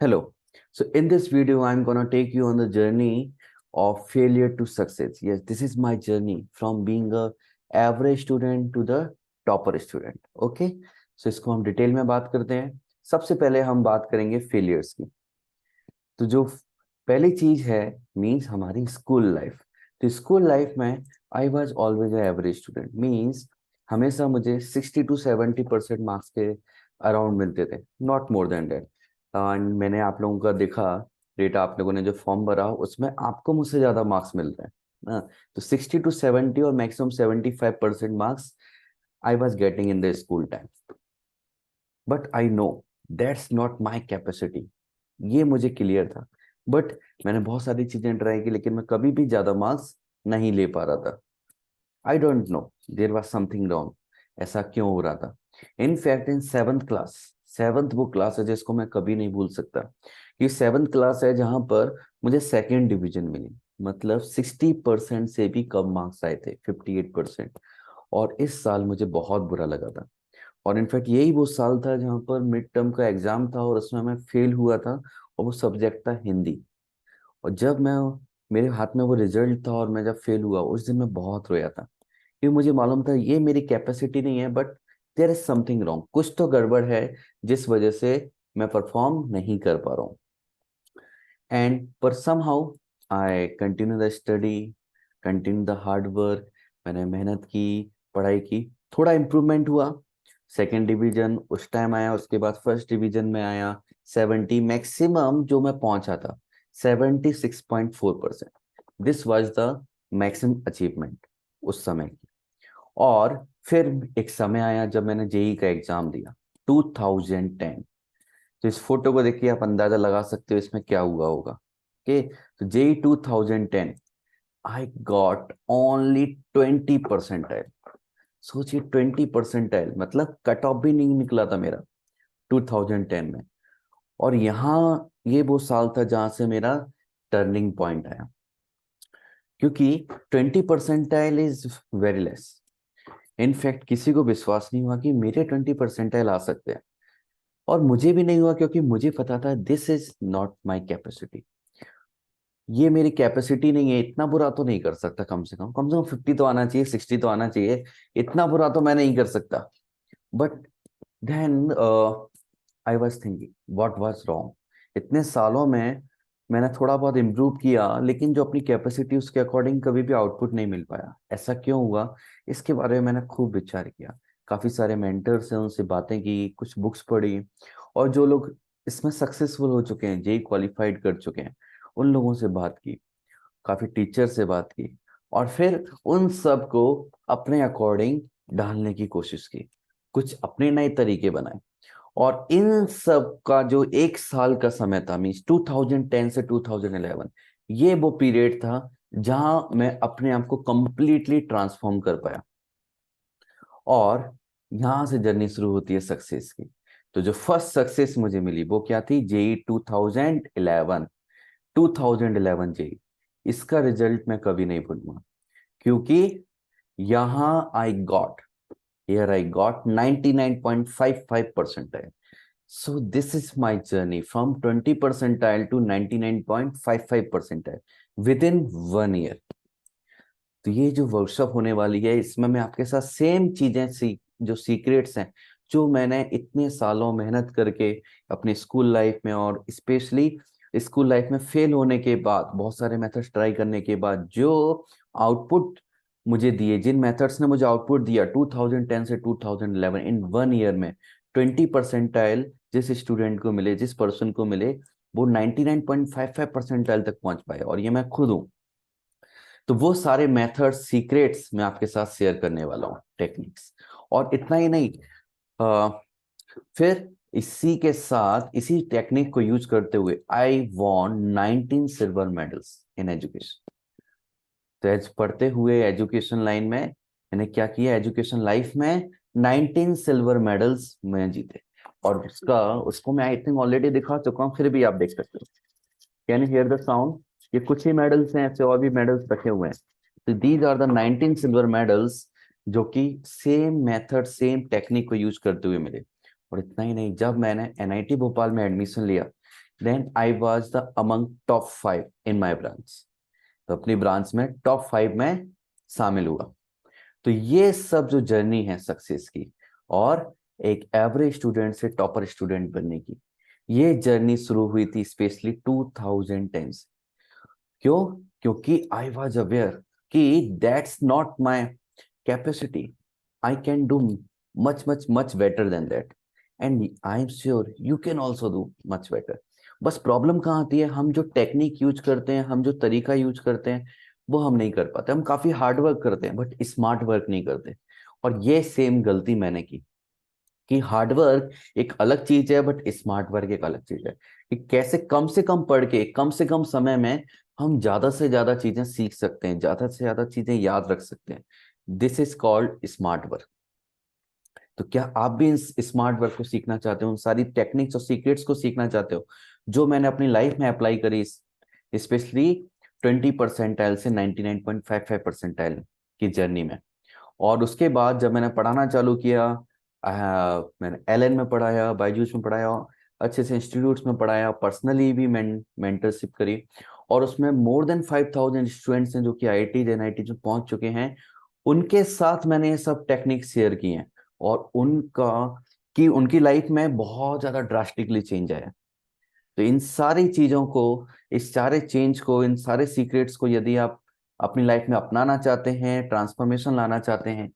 Hello. So in this video, I'm going to take you on the journey of failure to success. Yes, this is my journey from being a average student to the topper student. Okay. So इसको हम detail में बात करते हैं. सबसे पहले हम बात करेंगे फेलियर्स की. तो जो पहली चीज है मींस हमारी स्कूल लाइफ. तो स्कूल लाइफ में I was always average student. Means हमेशा मुझे 60 to 70% मार्क्स के अराउंड मिलते थे, not more than that. And मैंने आप लोगों का देखा डेटा, आप लोगों ने जो फॉर्म भरा उसमें आपको मुझसे ज्यादा मार्क्स मिल रहे हैं ना. तो 60 to 70 और maximum 75% marks I was getting in the school time. But I know that's not my capacity. ये मुझे क्लियर था. बट मैंने बहुत सारी चीजें ट्राई की, लेकिन मैं कभी भी ज्यादा मार्क्स नहीं ले पा रहा था. I don't know, there was something wrong. ऐसा क्यों हो रहा था? In fact in seventh class, seventh वो क्लास है जिसको मैं कभी नहीं भूल सकता. ये सेवंथ क्लास है जहां पर मुझे सेकेंड डिवीजन मिली. मतलब 60% से भी कम मार्क्स आए थे, 58%. और इस साल मुझे बहुत बुरा लगा था. और इनफैक्ट यही वो साल था जहां पर मिड टर्म का एग्जाम था और उसमें मैं फेल हुआ था. और वो सब्जेक्ट था हिंदी. और जब मैं मेरे हाथ में वो रिजल्ट था और मैं जब फेल हुआ उस दिन मैं बहुत रोया था. क्योंकि मुझे मालूम था ये मेरी कैपेसिटी नहीं है, but there is something wrong. कुछ तो गड़बड़ है जिस वजह से मैं परफॉर्म नहीं कर पा रहा हूँ. एंड पर somehow I continue the study, continue the hard work. मैंने मेहनत की, पढ़ाई की, थोड़ा इम्प्रूवमेंट हुआ. सेकेंड डिवीजन उस टाइम आया, उसके बाद फर्स्ट डिवीजन में आया 70. मैक्सिमम जो मैं पहुंचा था 76.4%. This was the maximum achievement उस समय की. और फिर एक समय आया जब मैंने जेई का एग्जाम दिया 2010. तो इस फोटो को देखिए आप अंदाजा लगा सकते हो इसमें क्या हुआ होगा. ओके. तो जेई 2010 आई गॉट ओनली 20%. सोचिए 20%, मतलब कट ऑफ भी नहीं निकला था मेरा 2010 में. और यहाँ ये वो साल था जहां से मेरा टर्निंग पॉइंट आया. क्योंकि 20% इज वेरी लेस. इनफैक्ट किसी को विश्वास नहीं हुआ कि मेरे 20% आ सकते हैं. और मुझे भी नहीं हुआ, क्योंकि मुझे पता था this is not my capacity. ये मेरी कैपेसिटी नहीं है. इतना बुरा तो नहीं कर सकता. कम से कम 50 तो आना चाहिए, 60 तो आना चाहिए. इतना बुरा तो मैं नहीं कर सकता. But then I was thinking what was wrong. इतने सालों में मैंने थोड़ा बहुत इम्प्रूव किया, लेकिन जो अपनी कैपेसिटी उसके अकॉर्डिंग कभी भी आउटपुट नहीं मिल पाया. ऐसा क्यों हुआ? इसके बारे में मैंने खूब विचार किया. काफी सारे मेंटर्स हैं, उनसे बातें की, कुछ बुक्स पढ़ी. और जो लोग इसमें सक्सेसफुल हो चुके हैं, जेई क्वालिफाइड कर चुके हैं, उन लोगों से बात की, काफी टीचर से बात की. और फिर उन सब को अपने अकॉर्डिंग ढालने की कोशिश की, कुछ अपने नए तरीके बनाए. और इन सब का जो एक साल का समय था, मीन्स 2010 से 2011, ये वो पीरियड था जहां मैं अपने आप को कंप्लीटली ट्रांसफॉर्म कर पाया. और यहां से जर्नी शुरू होती है सक्सेस की. तो जो फर्स्ट सक्सेस मुझे मिली वो क्या थी? जेई 2011. 2011 जेई. इसका रिजल्ट मैं कभी नहीं भूलूंगा, क्योंकि यहां I got, here I got 99.55 percentile. So this is my journey from 20 percentile to 99.55 percentile within 1 year. तो ये जो वर्कशॉप होने वाली है, इसमें मैं आपके साथ सेम चीजें जो सीक्रेट्स हैं, जो मैंने इतने सालों मेहनत करके अपनी स्कूल लाइफ में, और स्पेशली स्कूल लाइफ में फेल होने के बाद, बहुत सारे मेथड्स ट्राई करने के बाद जो आउटपुट मुझे दिए, जिन मेथड्स ने मुझे आउटपुट दिया 2010 से 2011 इन 1 ईयर में, 20 परसेंटाइल जिस स्टूडेंट को मिले, जिस पर्सन को मिले, वो 99.55 परसेंटाइल तक पहुंच पाए. और ये मैं खुद हूँ. तो वो सारे मेथड्स, सीक्रेट्स मैं आपके साथ शेयर करने वाला हूँ, टेक्निक्स. और इतना ही नहीं, फिर इसी के साथ, इसी टेक्निक को यूज करते हुए I won 19 silver medals in education. तो पढ़ते हुए एजुकेशन लाइन में मैंने क्या किया, एजुकेशन लाइफ में 19 सिल्वर मेडल्स मैं जीते. और उसको मैं आई थिंक ऑलरेडी दिखा चुका हूँ, फिर भी आप देख सकते हो. Can you here the sound? ये कुछ ही मेडल्स हैं, ऐसे और भी मेडल्स रखे हुए हैं. तो these are the 19 silver medals, जो कि सेम मेथड, सेम टेक्निक को यूज करते हुए मिले. और इतना ही नहीं, जब मैंने एनआईटी भोपाल में एडमिशन लिया, then I was the among top 5 in my branch. तो अपनी ब्रांच में टॉप 5 में शामिल हुआ। तो ये सब जो जर्नी है सक्सेस की, और एक एवरेज स्टूडेंट से टॉपर स्टूडेंट बनने की, ये जर्नी शुरू हुई थी स्पेशली 2010 से। क्यों? क्योंकि आई वाज अवेयर कि that's not my capacity, I can do much much much better than that, and I am sure you can also do much better. बस प्रॉब्लम कहाँ आती है, हम जो टेक्निक यूज करते हैं, हम जो तरीका यूज करते हैं, वो हम नहीं कर पाते। हम काफी हार्ड वर्क करते हैं बट स्मार्ट वर्क नहीं करते। और ये सेम गलती मैंने की कि हार्ड वर्क एक अलग चीज है बट स्मार्ट वर्क एक अलग चीज है। कि कैसे कम से कम पढ़ के कम से कम समय में हम ज्यादा से ज्यादा चीजें सीख सकते हैं, ज्यादा से ज्यादा चीजें याद रख सकते हैं। This is called smart work. तो क्या आप भी इन स्मार्ट वर्क को सीखना चाहते हो, उन सारी टेक्निक्स और सीक्रेट्स को सीखना चाहते हो जो मैंने अपनी लाइफ में अप्लाई करी, स्पेशली 20 परसेंटाइल से 99.55 परसेंटाइल की जर्नी में। और उसके बाद जब मैंने पढ़ाना चालू किया, मैंने एलएन में पढ़ाया, बायजूस में पढ़ाया, अच्छे से इंस्टीट्यूट्स में पढ़ाया, पर्सनली भी मेंटरशिप करी। और उसमें मोर देन 5,000 स्टूडेंट्स हैं जो कि आईआईटी एनआईटी में पहुंच चुके हैं। उनके साथ मैंने ये सब टेक्निक शेयर की हैं, और उनकी लाइफ में बहुत ज्यादा ड्रास्टिकली चेंज आया। तो इन सारी चीजों को, इस सारे चेंज को, इन सारे सीक्रेट्स को यदि आप अपनी लाइफ में अपनाना चाहते हैं, ट्रांसफॉर्मेशन लाना चाहते हैं,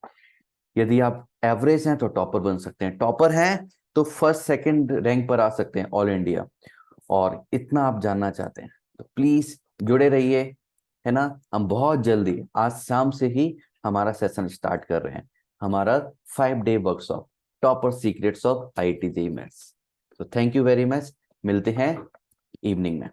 यदि आप एवरेज हैं तो टॉपर बन सकते हैं, टॉपर हैं तो फर्स्ट सेकंड रैंक पर आ सकते हैं ऑल इंडिया, और इतना आप जानना चाहते हैं तो प्लीज जुड़े रहिए, है ना। हम बहुत जल्दी आज शाम से ही हमारा सेशन स्टार्ट कर रहे हैं, हमारा 5 day workshop, topper secrets of IIT JEE maths. तो थैंक यू वेरी मच, मिलते हैं इवनिंग में।